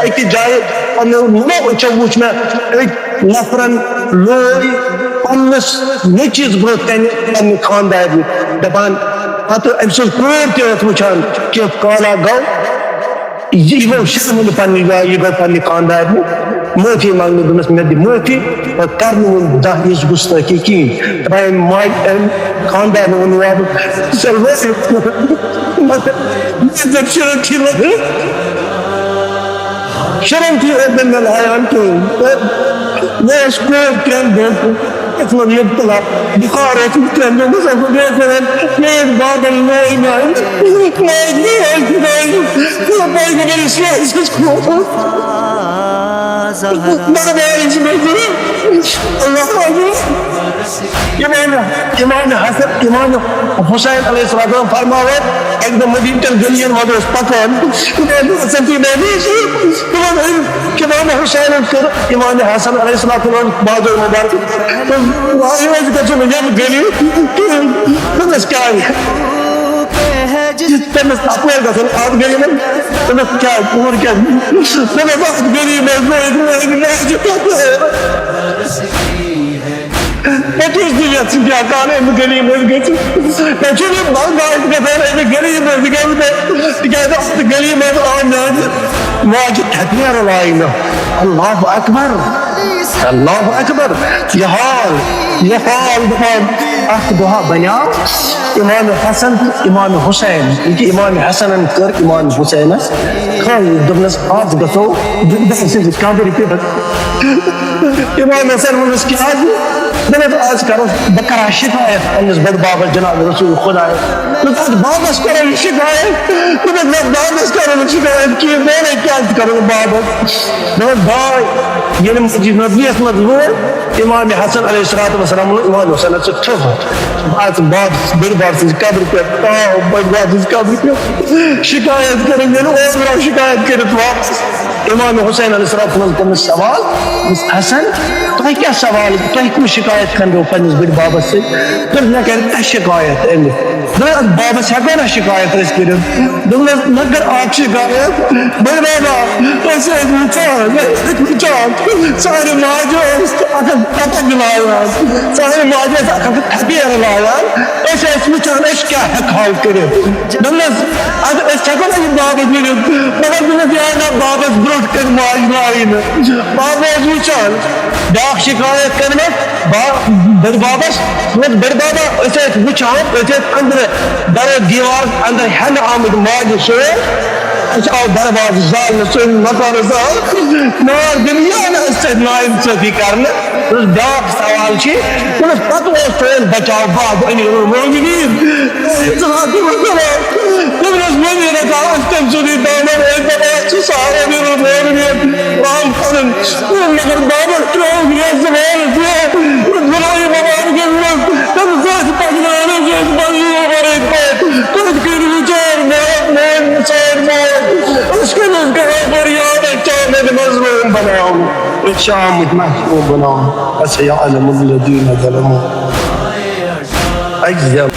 ایک جائے نو چوچ میں ایک نفرن لوئی پنس نچیز برو تین خاندار دپان پتہ ام سن کور تہ وچان کہ کالا گو یہ گو شرم پنہ جائے یہ گو پنہ خاندار معافی مانگنے دس مے معافی اور کرن دہیز گستاخی کہین دپان خاندار ون شرم تھی حیان کہین میں مبتلا بخار بادل امام حسین علیہ السلام فرماوے ایک دم مدینہ گلیاں میں پکان امام حسین کر امام حسن علیہ السلام بادل مبارک گلی تمس کیا تمس اپنے گھن آب گلی میں تمس کیا پور کیا تمس گلی میں گلی میں گلی میں اللہ اکبر اللہ اکبر یہ حال اخ دہا بنیاو امام حسن امام حسین کہ امام حسن کر امام حسین دپنس آج گژھو قبر پہ امام حسن ونس کہ آج کرو بہ کرا شکایت پنس بڑ بابس جناب رسول خدا بابس کرو شکایت بابس کرو شکایت کہ میں نے کیا کروں بابس بھائی یعنی مسجد نبویت مت لوگ امام حسن علیہ السلام امام حسین سے ٹھپ بابس بڑ باب سے قبر پہ بڑ باب سے قبر پہ شکایت کریں گے اور شکایت کرت واپس امام حسین علیہ السلام تمس سوال حسن تہ کیا سوال تہ کم شکایت کرو پنس بڑ بابس سے نہ کر شکایت بابس ہیکو نا شکایت کر نہ کر آپ شکایت بڑ بابا سارے ماجو پتہ دلان سارے ماجو تھپیر لان وچان کیا ہیکو کرت دس ہیکو نا بابس ورت مگر بابس برٹ کر ماج لائن بابس وچان باق شکایت کرنے بڑ بابس بڑ بابا وچان اندر در دیوار اندر ہن آمد ماج سو آؤ دربار زال سن مکان زال مار دنیا نائن صفی کرنے بیاق سوال پتہ اس بچاؤ باب مومنین تم سدی دامن سارے رام کرن مگر بابا بلائی مبارک تم ساتھ پکڑانے سے اس کے بریاد چاند مظلوم بناؤ شام محکوم بناؤ سيعلم الذين ظلموا أجزاء